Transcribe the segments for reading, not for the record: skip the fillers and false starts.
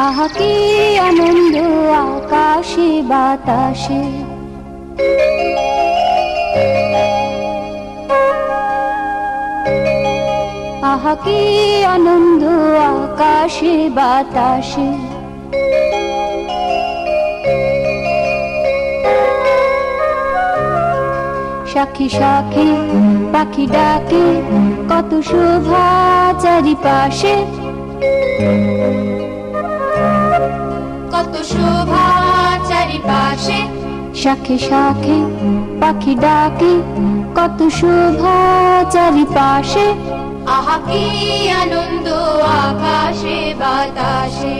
আহা কি আনন্দ আকাশে বাতাসে, আহা কি আনন্দ আকাশে বাতাসে। সাক্ষী সাক্ষী পাখি ডাকে, কত শোভা চারিপাশে, কত শোভা চারিপাশে। শাখে শাখে পাখি ডাকে, কত শোভা চারিপাশে। আহা কি আনন্দ আকাশে বাতাসে।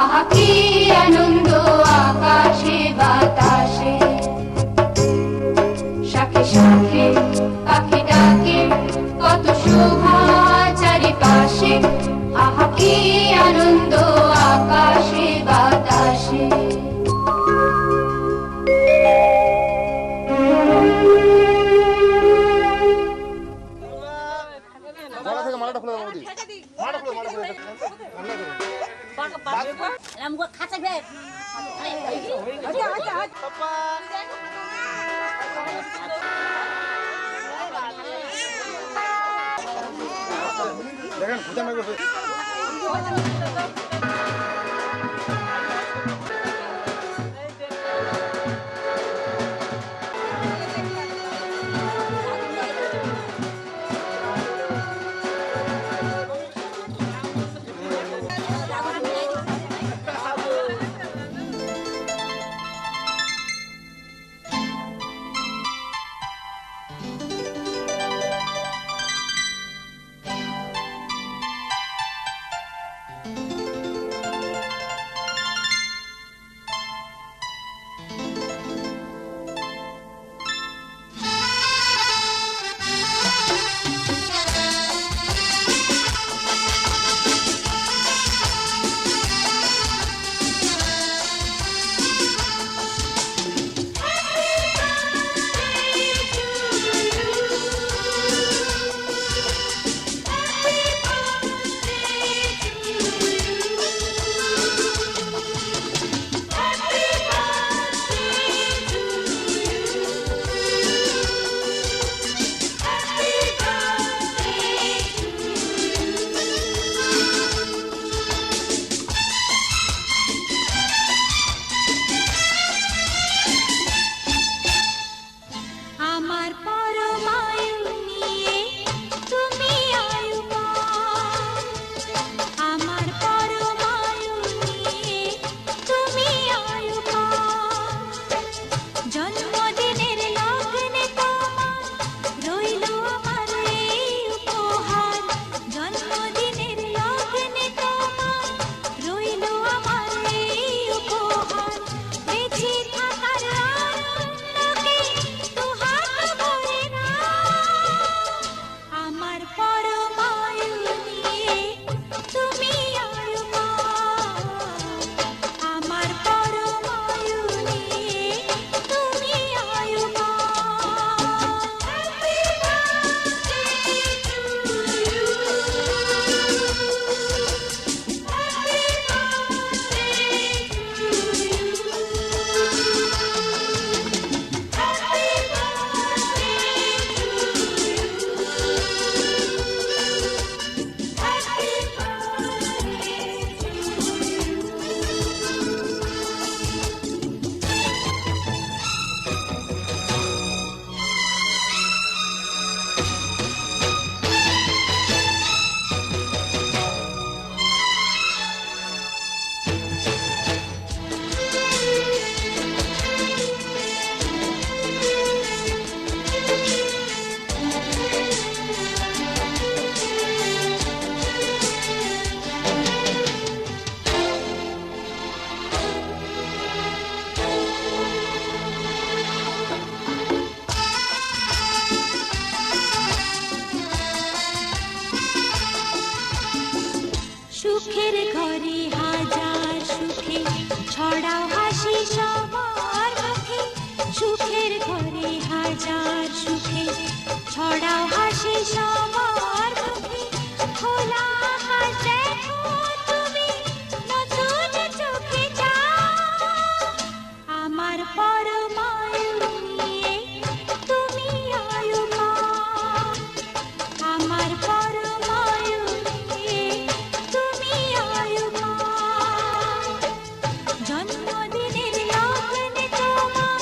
আহা কি আনন্দ আকাশে বাতাসে। শাখে শাখে পাখি ডাকে, কত শোভা চারিপাশে। আহা কি আনন্দ আকাশে বাতাসে। সুখের ঘরে হাজার সুখে ছড়াও হাসি সবার মুখে, সুখের ঘরে হাজার সুখে ছড়াও হাসি সবার মুখে। খোলা আকাশ দেখো তুমি নতুন চোখে যাও, আমার পরমায়ু নিয়ে তুমি আয়ু মা, আমার পরমায়ু নিয়ে তুমি আয়ু মা। জন্মদিনের লগ্নে তোমার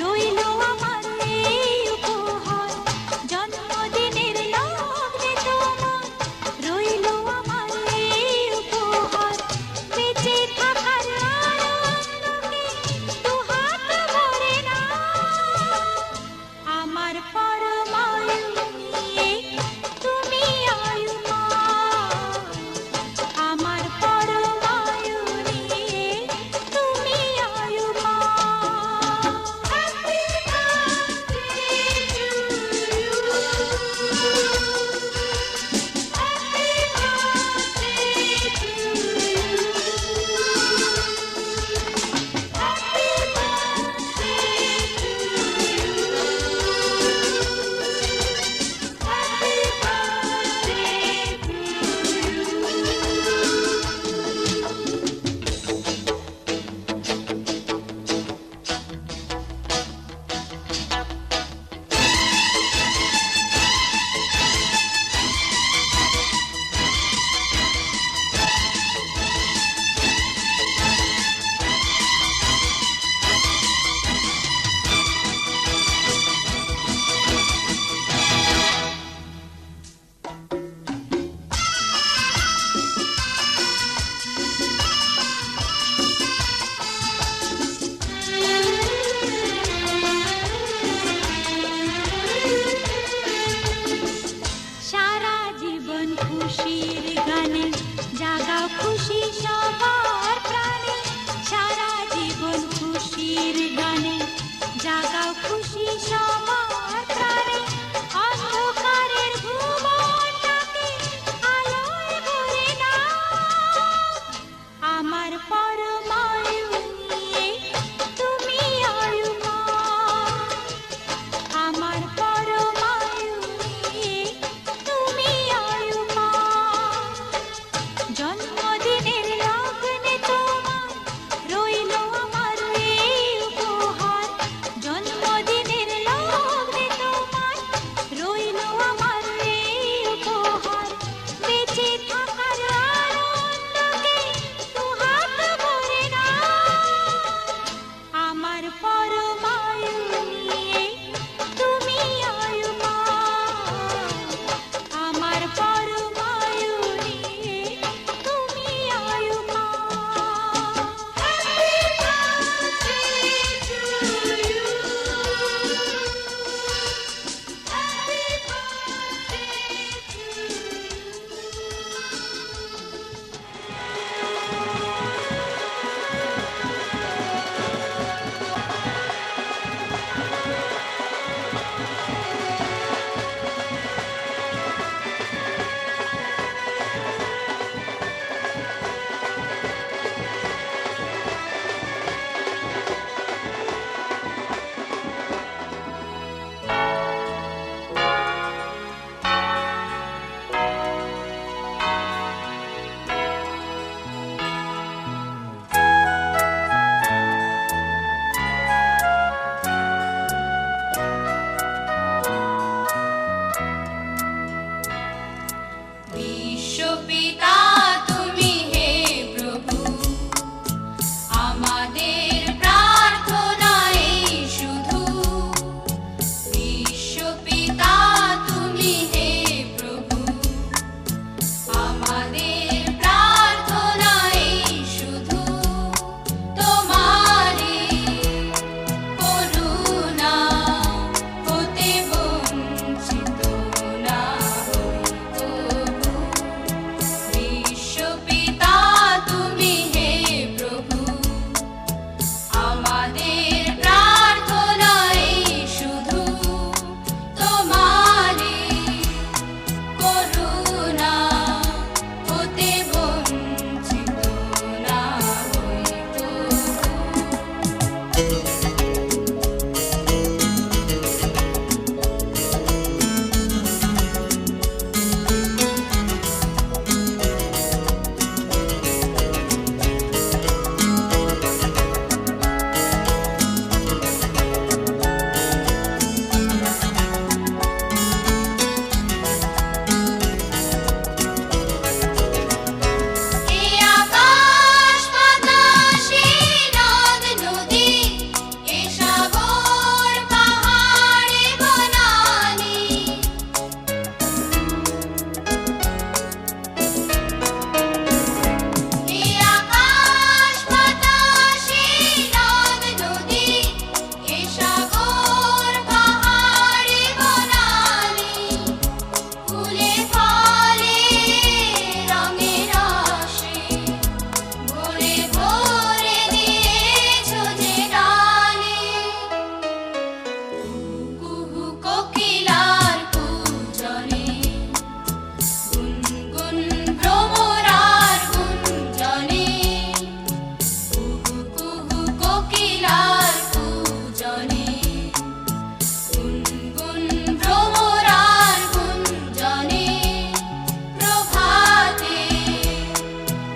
রইল আমার এই উপহার, জন্মদিনের লগ্নে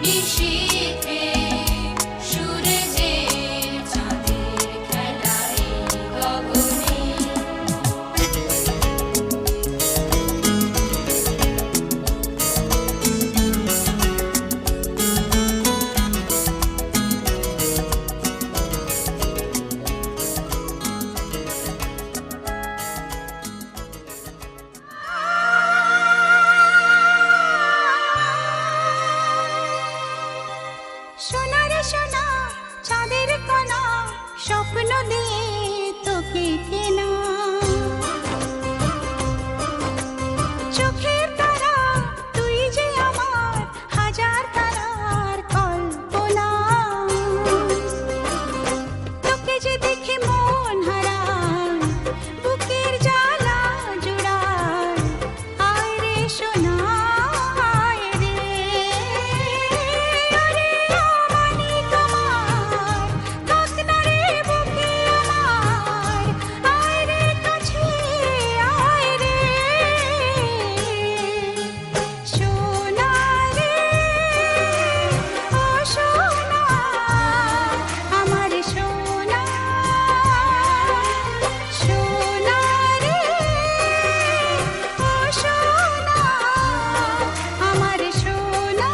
নিশীথে সূর্যের চাঁদের খেলায় গগনে সোনা রে সোনা চাঁদের কণা স্বপ্ন দিয়ে তোকে কেনা চোখের তারা তুই যে আমার হাজার তারার কল্পনা তোকে যে দেখে মন হারায় বুকের জ্বালা জুড়ায় আয় রে সোনা আয় রে আরে আমানি তোমার থাক না রে বুকে আমার আয় রে কাছে আয় রে সোনা রে ও সোনা আমার সোনা সোনা রে ও সোনা আমার সোনা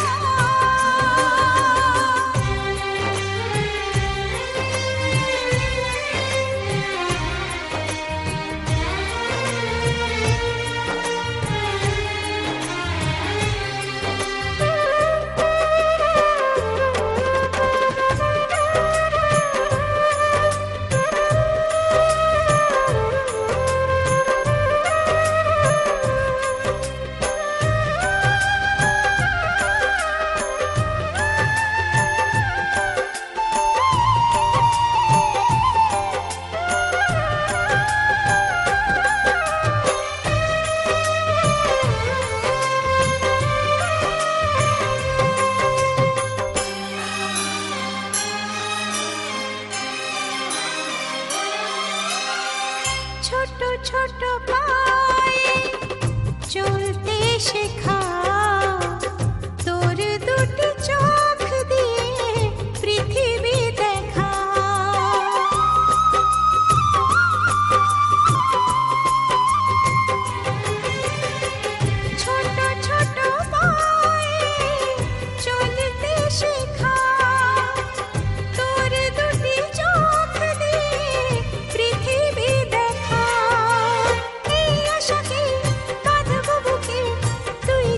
ছোট ছোট পায়ে চলতে শেখা তোর দুটি চোখ দিয়ে পৃথিবী দেখা ছোট ছোট পায়ে চলতে শেখা তোর দুটি চোখ দিয়ে পৃথিবী দেখা এই আশাকে বাঁধব বুকে তুই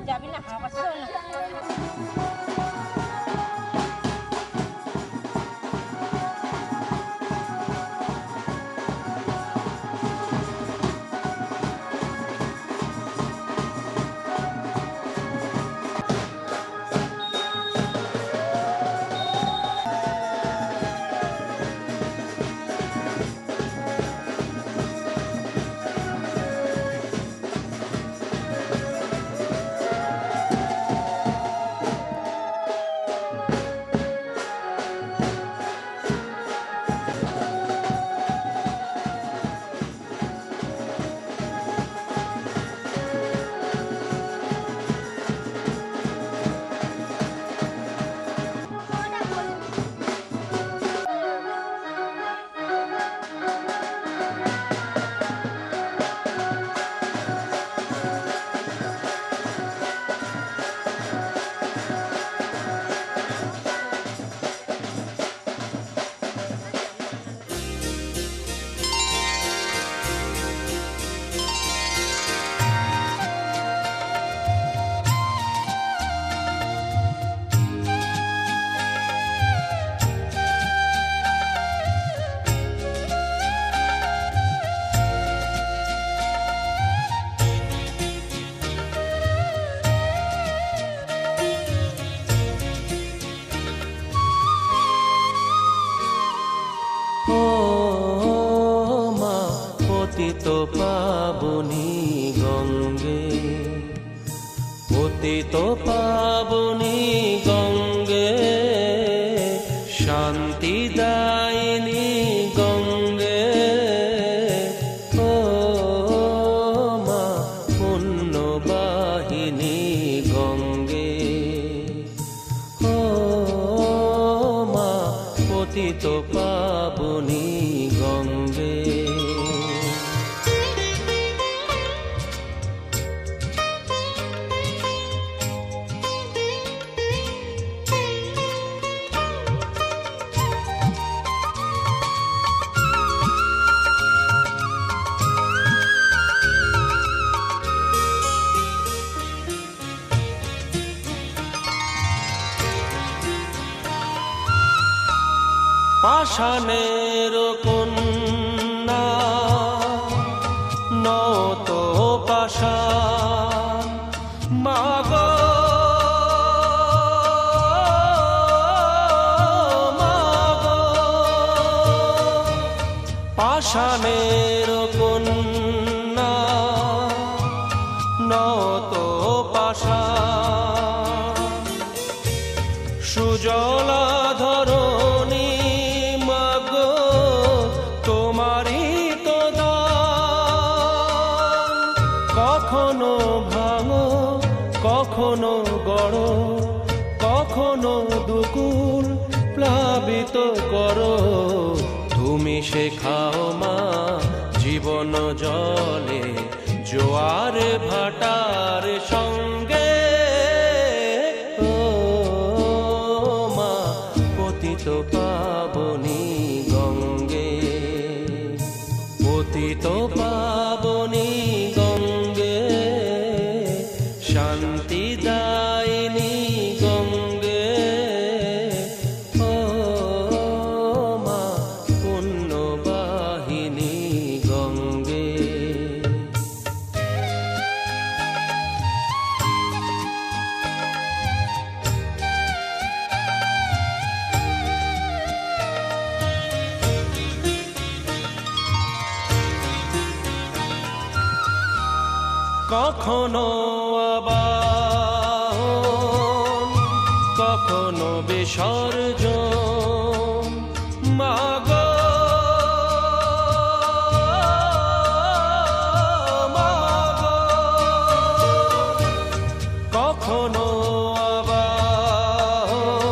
যাবি না হাওয়া পাচ্ছে না ও মা পতিত পাবনী গঙ্গে, পতিত পাবনী গঙ্গে, শান্তি দায়িনী গঙ্গে। ও মা পুণ্যবাহিনী গঙ্গে, ও মা পতিত পাবনী গঙ্গে। পাষাণের কন্যা নত পাষাণ মাগো, মাগো পাষাণের কন্যা নত পাষাণ সুজলা ধরণী তোমারি তো দান, কখনো ভাঙো কখনো গড়ো, কখনো দুকুল প্লাবিত করো। তুমি শেখাও মা জীবন জলে জোয়ার ভাটার সঙ্গে। ও মা পতিত পাবনী গঙ্গে, পতিত পাবনী গঙ্গে, শান্তি দায়িনী গঙ্গে। ও মা পুণ্যবাহিনী গঙ্গে। কখনো আবাহন কখনো বিসর্জন মাগো, মাগো কখনো আবাহন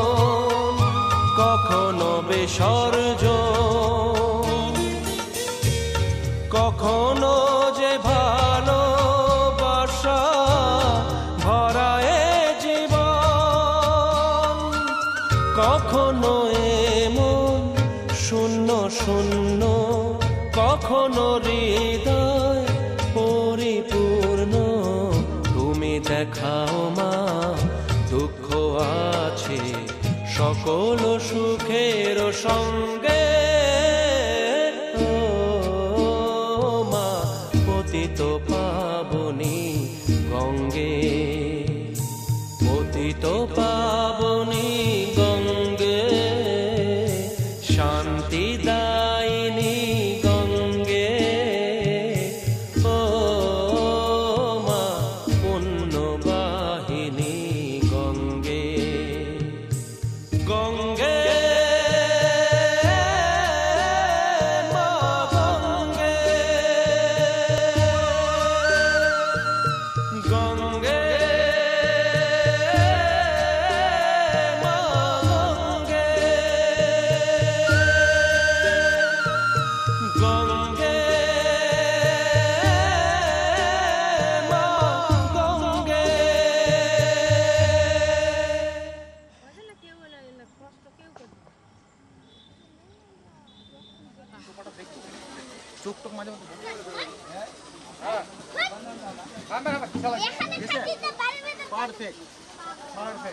কখনো বিসর্জন, কখনো যে ভালো ভরায়ে জীবন। কখনো এমন শূন্য শূন্য, কখনো হৃদয় পরিপূর্ণ। তুমি দেখাও মা দুঃখ আছে সকল সুখের সঙ্গে। ও মা পতিত পাবনী গঙ্গে, পতিত পাবনী গঙ্গে, শান্তি দায়িনী গঙ্গে। ও মা পুণ্যবাহিনী গঙ্গে, গঙ্গে মা গঙ্গে, গঙ্গে মা গঙ্গে, গঙ্গে মা গঙ্গে। চোখ টোক মাঝে মধ্যে এখানে থাকিতে পারবে না। পারফেক্ট।